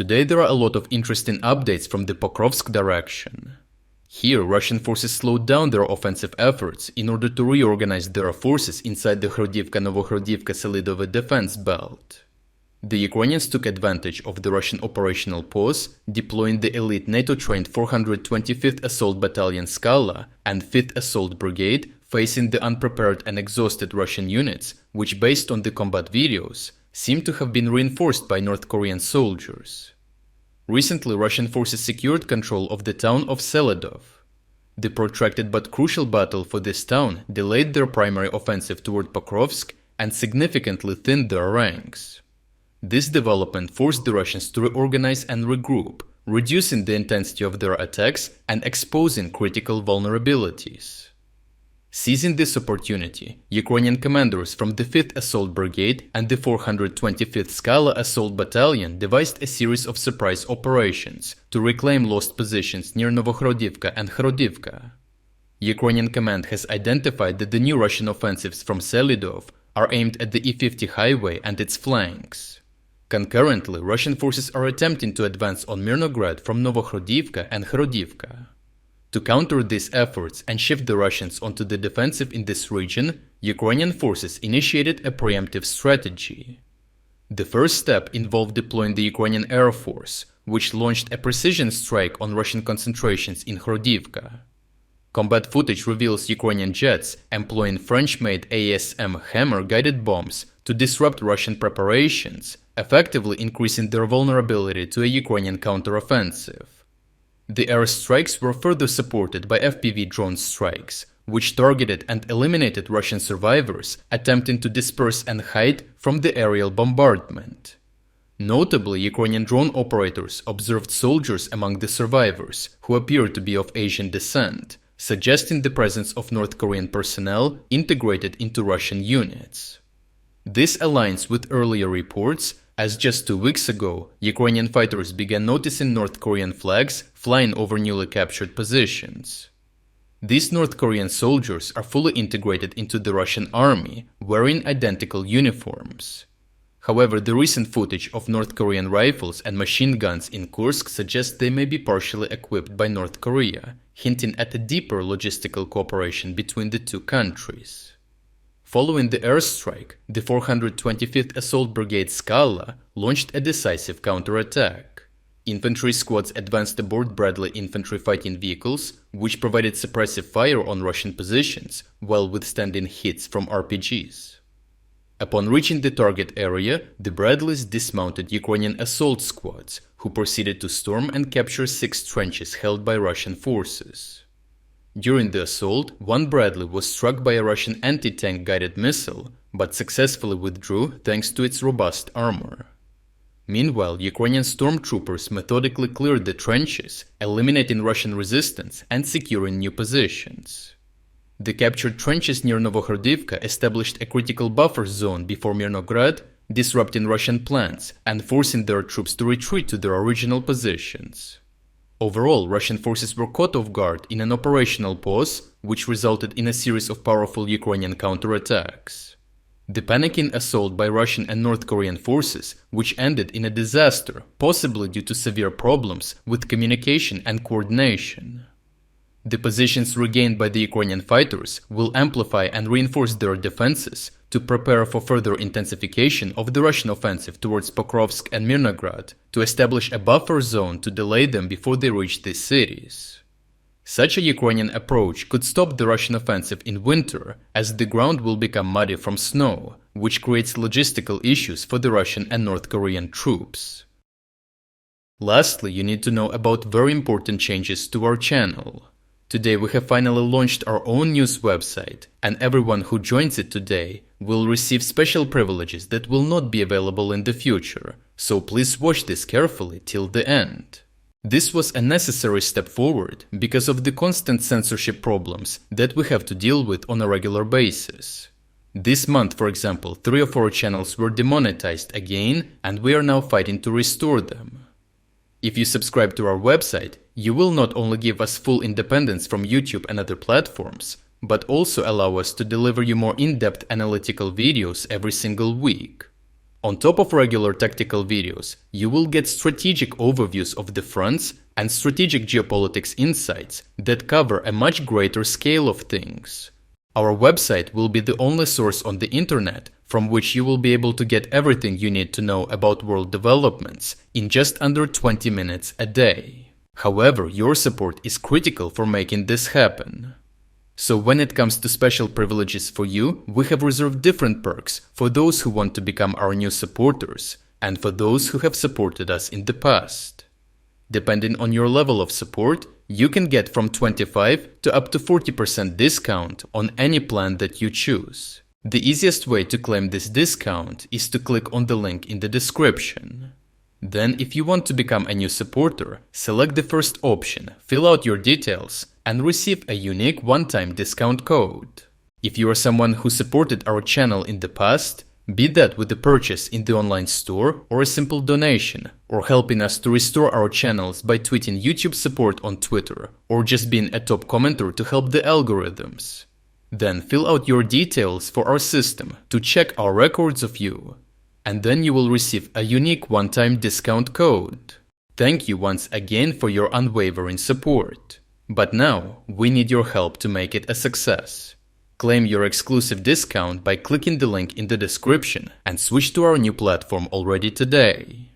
Today there are a lot of interesting updates from the Pokrovsk direction. Here, Russian forces slowed down their offensive efforts in order to reorganize their forces inside the Hrodivka-Novohrodivka-Selydove defense belt. The Ukrainians took advantage of the Russian operational pause, deploying the elite NATO-trained 425th Assault Battalion Skala and 5th Assault Brigade, facing the unprepared and exhausted Russian units, which, based on the combat videos, seem to have been reinforced by North Korean soldiers. Recently, Russian forces secured control of the town of Selydove. The protracted but crucial battle for this town delayed their primary offensive toward Pokrovsk and significantly thinned their ranks. This development forced the Russians to reorganize and regroup, reducing the intensity of their attacks and exposing critical vulnerabilities. Seizing this opportunity, Ukrainian commanders from the 5th Assault Brigade and the 425th Skala Assault Battalion devised a series of surprise operations to reclaim lost positions near Novohrodivka and Hrodivka. Ukrainian command has identified that the new Russian offensives from Selydove are aimed at the E50 highway and its flanks. Concurrently, Russian forces are attempting to advance on Mirnograd from Novohrodivka and Hrodivka. To counter these efforts and shift the Russians onto the defensive in this region, Ukrainian forces initiated a preemptive strategy. The first step involved deploying the Ukrainian Air Force, which launched a precision strike on Russian concentrations in Hrodivka. Combat footage reveals Ukrainian jets employing French-made ASM Hammer-guided bombs to disrupt Russian preparations, effectively increasing their vulnerability to a Ukrainian counteroffensive. The airstrikes were further supported by FPV drone strikes, which targeted and eliminated Russian survivors attempting to disperse and hide from the aerial bombardment. Notably, Ukrainian drone operators observed soldiers among the survivors who appeared to be of Asian descent, suggesting the presence of North Korean personnel integrated into Russian units. This aligns with earlier reports, as just 2 weeks ago, Ukrainian fighters began noticing North Korean flags flying over newly captured positions. These North Korean soldiers are fully integrated into the Russian army, wearing identical uniforms. However, the recent footage of North Korean rifles and machine guns in Kursk suggests they may be partially equipped by North Korea, hinting at a deeper logistical cooperation between the two countries. Following the airstrike, the 425th Assault Brigade Skala launched a decisive counterattack. Infantry squads advanced aboard Bradley infantry fighting vehicles, which provided suppressive fire on Russian positions while withstanding hits from RPGs. Upon reaching the target area, the Bradleys dismounted Ukrainian assault squads, who proceeded to storm and capture 6 trenches held by Russian forces. During the assault, one Bradley was struck by a Russian anti-tank guided missile, but successfully withdrew thanks to its robust armor. Meanwhile, Ukrainian stormtroopers methodically cleared the trenches, eliminating Russian resistance and securing new positions. The captured trenches near Novohrodivka established a critical buffer zone before Mirnograd, disrupting Russian plans and forcing their troops to retreat to their original positions. Overall, Russian forces were caught off guard in an operational pause, which resulted in a series of powerful Ukrainian counterattacks. The panicking assault by Russian and North Korean forces, which ended in a disaster, possibly due to severe problems with communication and coordination. The positions regained by the Ukrainian fighters will amplify and reinforce their defenses to prepare for further intensification of the Russian offensive towards Pokrovsk and Mirnograd, to establish a buffer zone to delay them before they reach these cities. Such a Ukrainian approach could stop the Russian offensive in winter, as the ground will become muddy from snow, which creates logistical issues for the Russian and North Korean troops. Lastly, you need to know about very important changes to our channel. Today we have finally launched our own news website, and everyone who joins it today will receive special privileges that will not be available in the future, so please watch this carefully till the end. This was a necessary step forward because of the constant censorship problems that we have to deal with on a regular basis. This month, for example, 3 of our channels were demonetized again, and we are now fighting to restore them. If you subscribe to our website, you will not only give us full independence from YouTube and other platforms, but also allow us to deliver you more in-depth analytical videos every single week. On top of regular tactical videos, you will get strategic overviews of the fronts and strategic geopolitics insights that cover a much greater scale of things. Our website will be the only source on the internet from which you will be able to get everything you need to know about world developments in just under 20 minutes a day. However, your support is critical for making this happen. So when it comes to special privileges for you, we have reserved different perks for those who want to become our new supporters and for those who have supported us in the past. Depending on your level of support, you can get from 25 to up to 40% discount on any plan that you choose. The easiest way to claim this discount is to click on the link in the description. Then, if you want to become a new supporter, select the first option, fill out your details, and receive a unique one-time discount code. If you are someone who supported our channel in the past, be that with a purchase in the online store or a simple donation, or helping us to restore our channels by tweeting YouTube support on Twitter, or just being a top commenter to help the algorithms. Then fill out your details for our system to check our records of you. And then you will receive a unique one-time discount code. Thank you once again for your unwavering support. But now, we need your help to make it a success. Claim your exclusive discount by clicking the link in the description and switch to our new platform already today.